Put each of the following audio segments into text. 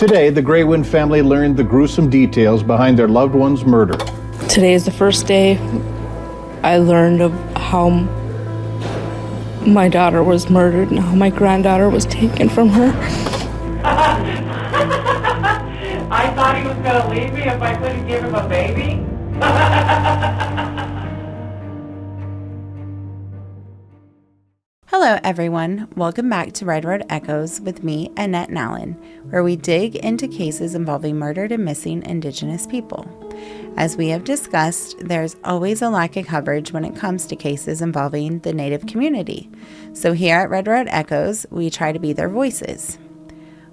Today, the Greywind family learned the gruesome details behind their loved one's murder. Today is the first day I learned of how my daughter was murdered and how my granddaughter was taken from her. I thought he was going to leave me if I couldn't give him a baby. Hello everyone, welcome back to Red Road Echoes with me, Annette Nallen, where we dig into cases involving murdered and missing Indigenous people. As we have discussed, there's always a lack of coverage when it comes to cases involving the Native community. So here at Red Road Echoes, we try to be their voices.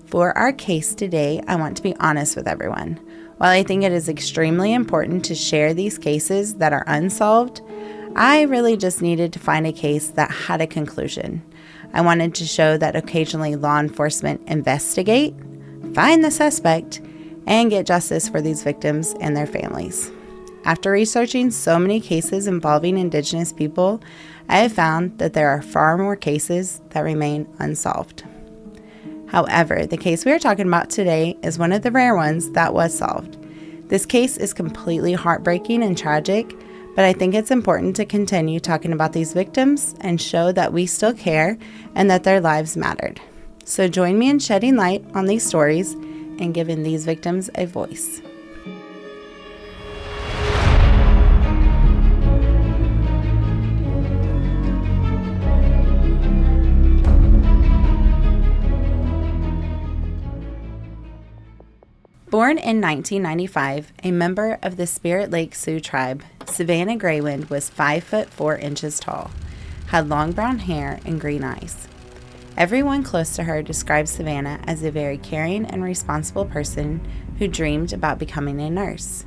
For our case today, I want to be honest with everyone. While I think it is extremely important to share these cases that are unsolved, I really just needed to find a case that had a conclusion. I wanted to show that occasionally law enforcement investigate, find the suspect, and get justice for these victims and their families. After researching so many cases involving Indigenous people, I have found that there are far more cases that remain unsolved. However, the case we are talking about today is one of the rare ones that was solved. This case is completely heartbreaking and tragic, but I think it's important to continue talking about these victims and show that we still care and that their lives mattered. So join me in shedding light on these stories and giving these victims a voice. Born in 1995, a member of the Spirit Lake Sioux tribe, Savanna Greywind was 5 foot 4 inches tall, had long brown hair and green eyes. Everyone close to her described Savanna as a very caring and responsible person who dreamed about becoming a nurse.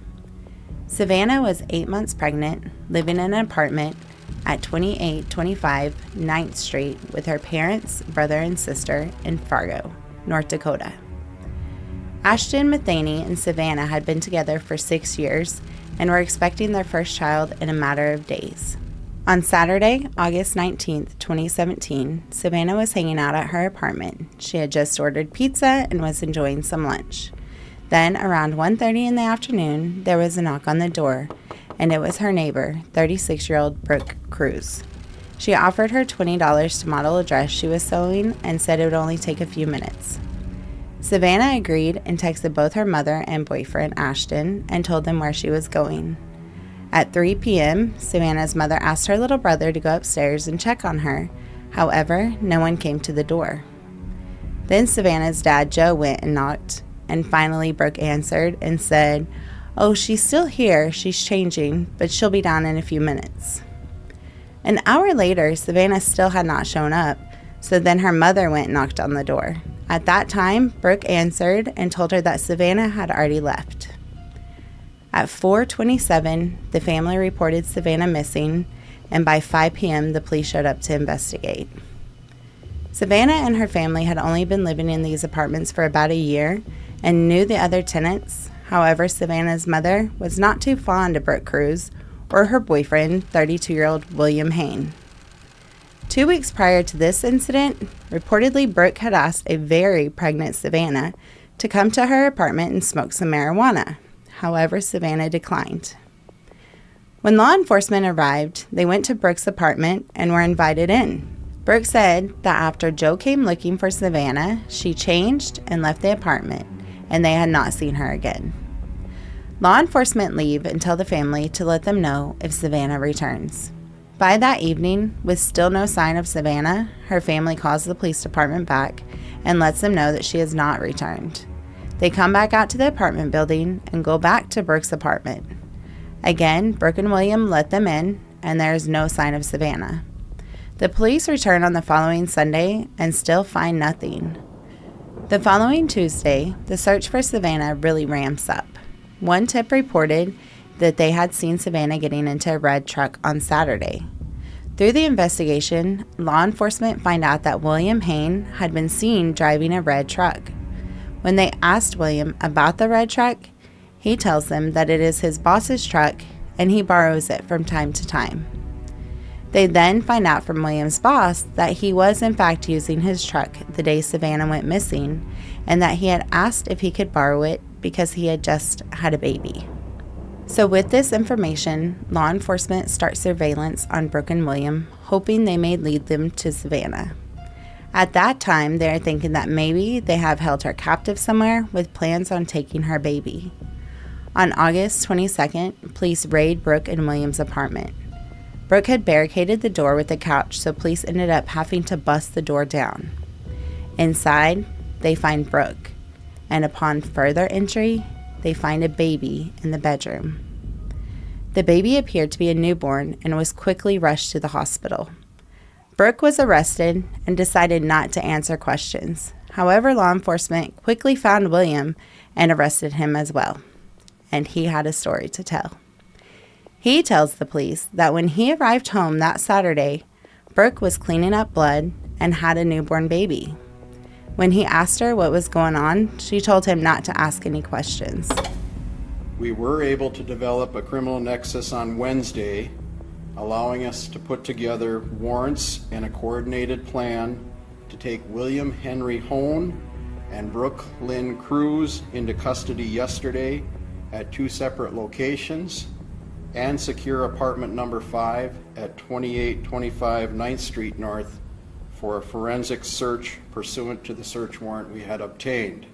Savanna was 8 months pregnant, living in an apartment at 2825 9th Street with her parents, brother, and sister in Fargo, North Dakota. Ashton Matheny and Savanna had been together for 6 years and were expecting their first child in a matter of days. On Saturday, August 19, 2017, Savanna was hanging out at her apartment. She had just ordered pizza and was enjoying some lunch. Then, around 1:30 in the afternoon, there was a knock on the door, and it was her neighbor, 36-year-old Brooke Cruz. She offered her $20 to model a dress she was sewing and said it would only take a few minutes. Savanna agreed and texted both her mother and boyfriend, Ashton, and told them where she was going. At 3 p.m., Savanna's mother asked her little brother to go upstairs and check on her. However, no one came to the door. Then Savanna's dad, Joe, went and knocked, and finally Brooke answered and said, "Oh, she's still here. She's changing, but she'll be down in a few minutes." An hour later, Savanna still had not shown up, so then her mother went and knocked on the door. At that time, Brooke answered and told her that Savanna had already left. At 4:27, the family reported Savanna missing, and by 5 p.m., the police showed up to investigate. Savanna and her family had only been living in these apartments for about a year and knew the other tenants. However, Savanna's mother was not too fond of Brooke Cruz or her boyfriend, 32-year-old William Hain. 2 weeks prior to this incident, reportedly Brooke had asked a very pregnant Savanna to come to her apartment and smoke some marijuana. However, Savanna declined. When law enforcement arrived, they went to Brooke's apartment and were invited in. Brooke said that after Joe came looking for Savanna, she changed and left the apartment, and they had not seen her again. Law enforcement leave and tell the family to let them know if Savanna returns. By that evening, with still no sign of Savanna, her family calls the police department back and lets them know that she has not returned. They come back out to the apartment building and go back to Brooke's apartment. Again, Brooke and William let them in, and there is no sign of Savanna. The police return on the following Sunday and still find nothing. The following Tuesday, the search for Savanna really ramps up. One tip reported that they had seen Savanna getting into a red truck on Saturday. Through the investigation, law enforcement find out that William Hain had been seen driving a red truck. When they asked William about the red truck, he tells them that it is his boss's truck and he borrows it from time to time. They then find out from William's boss that he was in fact using his truck the day Savanna went missing, and that he had asked if he could borrow it because he had just had a baby. So with this information, law enforcement starts surveillance on Brooke and William, hoping they may lead them to Savanna. At that time, they are thinking that maybe they have held her captive somewhere with plans on taking her baby. On August 22nd, police raid Brooke and William's apartment. Brooke had barricaded the door with a couch, so police ended up having to bust the door down. Inside, they find Brooke, and upon further entry, they find a baby in the bedroom. The baby appeared to be a newborn and was quickly rushed to the hospital. Brooke was arrested and decided not to answer questions. However, law enforcement quickly found William and arrested him as well, and he had a story to tell. He tells the police that when he arrived home that Saturday, Brooke was cleaning up blood and had a newborn baby. When he asked her what was going on, she told him not to ask any questions. We were able to develop a criminal nexus on Wednesday, allowing us to put together warrants and a coordinated plan to take William Henry Hone and Brooke Lynn Cruz into custody yesterday at 2 separate locations, and secure apartment number 5 at 2825 9th Street North for a forensic search pursuant to the search warrant we had obtained.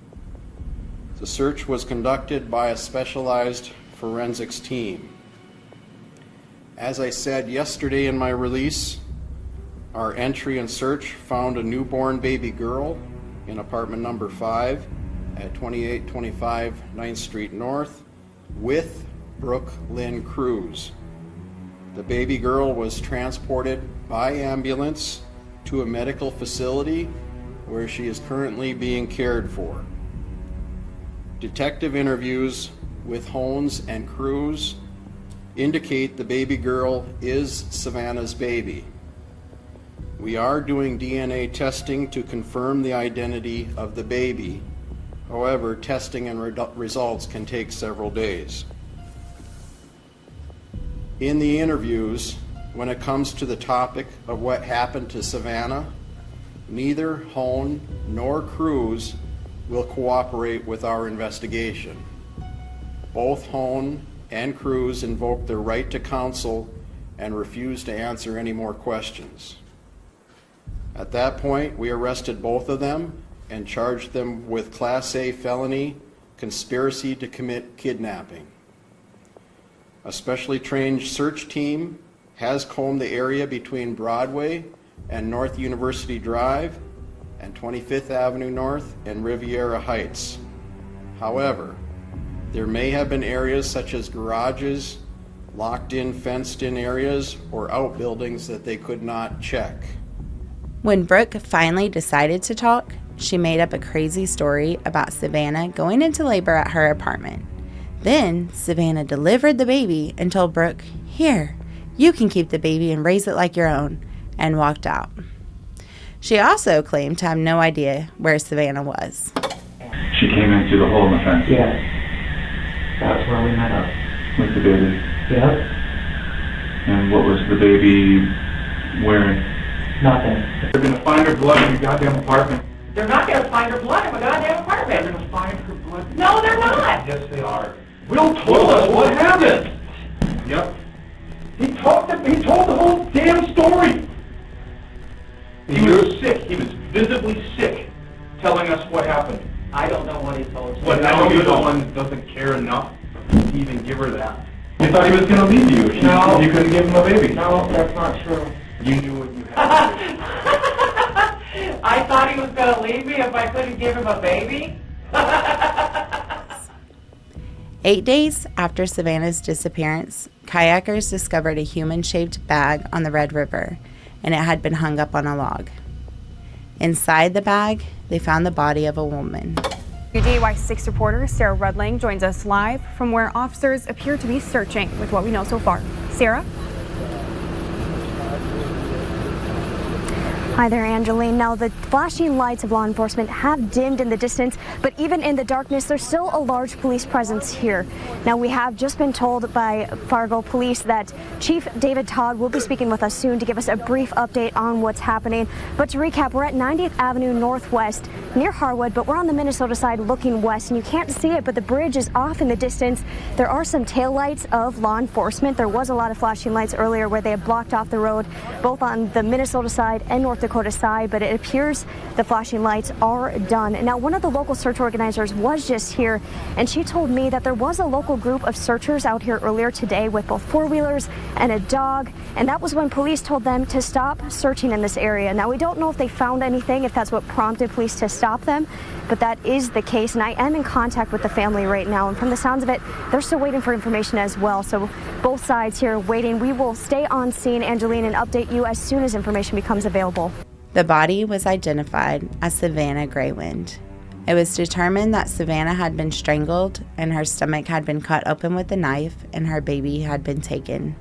The search was conducted by a specialized forensics team. As I said yesterday in my release, our entry and search found a newborn baby girl in apartment number 5 at 2825 9th Street North with Brooke Lynn Cruz. The baby girl was transported by ambulance to a medical facility where she is currently being cared for. Detective interviews with Hones and Cruz indicate the baby girl is Savanna's baby. We are doing DNA testing to confirm the identity of the baby. However, testing and results can take several days. In the interviews, when it comes to the topic of what happened to Savanna, neither Hone nor Cruz will cooperate with our investigation. Both Hone and Cruz invoked their right to counsel and refused to answer any more questions. At that point, we arrested both of them and charged them with Class A felony conspiracy to commit kidnapping. A specially trained search team has combed the area between Broadway and North University Drive and 25th Avenue North and Riviera Heights. However, there may have been areas such as garages, locked-in, fenced-in areas, or outbuildings that they could not check. When Brooke finally decided to talk, she made up a crazy story about Savanna going into labor at her apartment. Then, Savanna delivered the baby and told Brooke, "Here, you can keep the baby and raise it like your own," and walked out. She also claimed to have no idea where Savanna was. She came in through the hole in the fence. Yes. That's where we met up. With the baby. Yep. And what was the baby wearing? Nothing. They're gonna find her blood in your goddamn apartment. They're not gonna find her blood in my goddamn apartment. They're gonna find her blood. No, they're not. Yes, they are. Will told us what happened. Yep. He told the whole damn story. He was sick. He was visibly sick, telling us what happened. I don't know what he told you. But now you're the one that doesn't care enough to even give her that. You thought he was gonna leave you. No. You couldn't give him a baby. No, that's not true. You knew what you had to do. I thought he was gonna leave me if I couldn't give him a baby. 8 days after Savanna's disappearance, kayakers discovered a human-shaped bag on the Red River, and it had been hung up on a log. Inside the bag, they found the body of a woman. WDY6 reporter Sarah Rudling joins us live from where officers appear to be searching with what we know so far. Sarah? Hi there, Angeline. Now, the flashing lights of law enforcement have dimmed in the distance, but even in the darkness, there's still a large police presence here. Now, we have just been told by Fargo Police that Chief David Todd will be speaking with us soon to give us a brief update on what's happening. But to recap, we're at 90th Avenue Northwest near Harwood, but we're on the Minnesota side looking west, and you can't see it, but the bridge is off in the distance. There are some taillights of law enforcement. There was a lot of flashing lights earlier where they had blocked off the road, both on the Minnesota side and North Dakota side, but it appears the flashing lights are done. Now, one of the local search organizers was just here, and she told me that there was a local group of searchers out here earlier today with both four-wheelers and a dog, and that was when police told them to stop searching in this area. Now, we don't know if they found anything, if that's what prompted police to stop them, but that is the case, and I am in contact with the family right now, and from the sounds of it, they're still waiting for information as well. So both sides here waiting. We will stay on scene, Angeline, and update you as soon as information becomes available. The body was identified as Savanna Greywind. It was determined that Savanna had been strangled and her stomach had been cut open with a knife and her baby had been taken.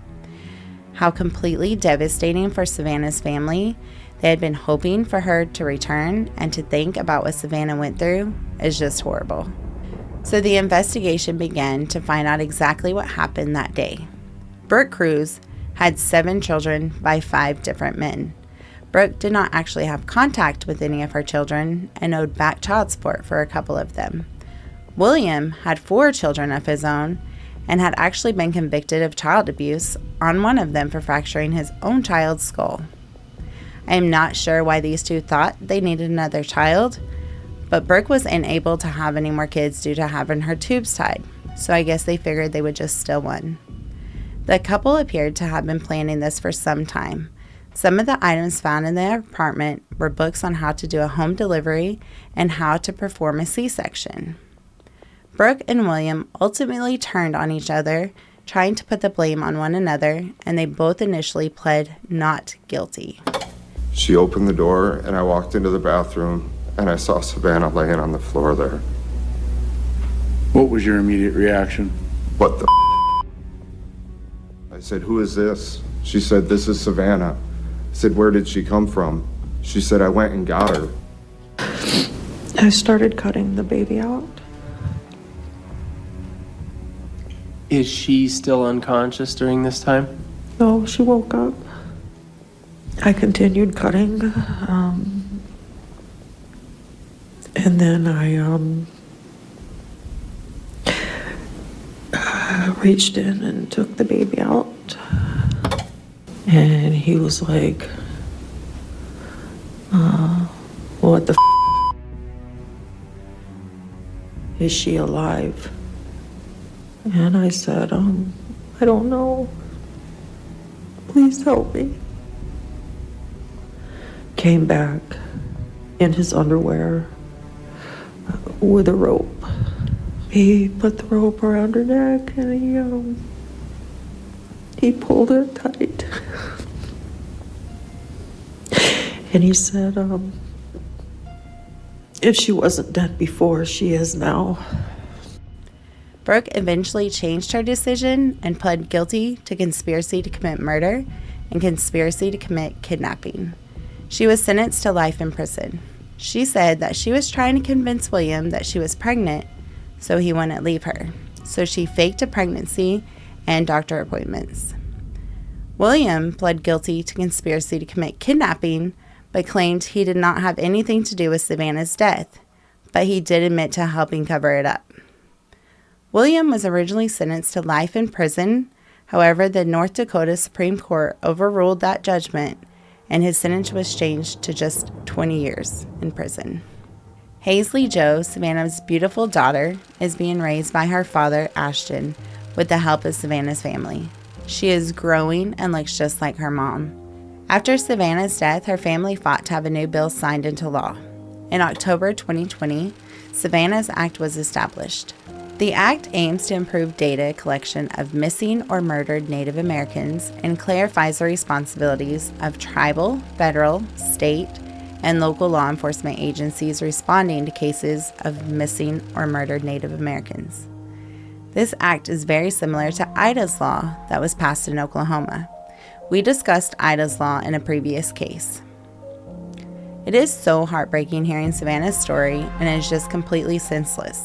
How completely devastating for Savanna's family. They had been hoping for her to return, and to think about what Savanna went through is just horrible. So the investigation began to find out exactly what happened that day. Brooke Cruz had 7 children by 5 different men. Brooke did not actually have contact with any of her children and owed back child support for a couple of them. William had 4 children of his own and had actually been convicted of child abuse on one of them for fracturing his own child's skull. I am not sure why these two thought they needed another child, but Brooke was unable to have any more kids due to having her tubes tied, so I guess they figured they would just steal one. The couple appeared to have been planning this for some time. Some of the items found in their apartment were books on how to do a home delivery and how to perform a C-section. Brooke and William ultimately turned on each other, trying to put the blame on one another, and they both initially pled not guilty. She opened the door and I walked into the bathroom and I saw Savanna laying on the floor there. What was your immediate reaction? What the I said, "Who is this?" She said, "This is Savanna." I said, "Where did she come from?" She said, "I went and got her." I started cutting the baby out. Is she still unconscious during this time? No, she woke up. I continued cutting, and then I reached in and took the baby out, and he was like, what the is she alive? And I said, I don't know. Please help me. Came back in his underwear with a rope. He put the rope around her neck and he pulled it tight. And he said, if she wasn't dead before, she is now. Brooke eventually changed her decision and pled guilty to conspiracy to commit murder and conspiracy to commit kidnapping. She was sentenced to life in prison. She said that she was trying to convince William that she was pregnant so he wouldn't leave her. So she faked a pregnancy and doctor appointments. William pled guilty to conspiracy to commit kidnapping, but claimed he did not have anything to do with Savanna's death, but he did admit to helping cover it up. William was originally sentenced to life in prison. However, the North Dakota Supreme Court overruled that judgment, and his sentence was changed to just 20 years in prison. Hazley Jo, Savanna's beautiful daughter, is being raised by her father, Ashton, with the help of Savanna's family. She is growing and looks just like her mom. After Savanna's death, her family fought to have a new bill signed into law. In October 2020, Savanna's Act was established. The Act aims to improve data collection of missing or murdered Native Americans and clarifies the responsibilities of tribal, federal, state, and local law enforcement agencies responding to cases of missing or murdered Native Americans. This act is very similar to Ida's law that was passed in Oklahoma. We discussed Ida's law in a previous case. It is so heartbreaking hearing Savanna's story, and it's just completely senseless.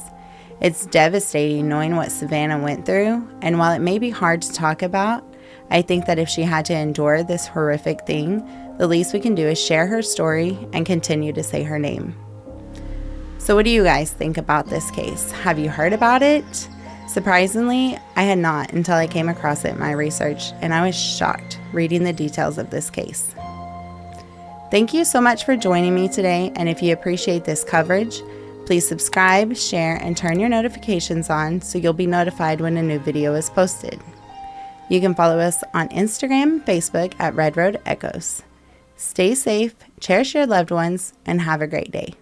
It's devastating knowing what Savanna went through, and while it may be hard to talk about, I think that if she had to endure this horrific thing, the least we can do is share her story and continue to say her name. So what do you guys think about this case? Have you heard about it? Surprisingly, I had not until I came across it in my research, and I was shocked reading the details of this case. Thank you so much for joining me today, and if you appreciate this coverage, please subscribe, share, and turn your notifications on so you'll be notified when a new video is posted. You can follow us on Instagram, Facebook at Red Road Echoes. Stay safe, cherish your loved ones, and have a great day.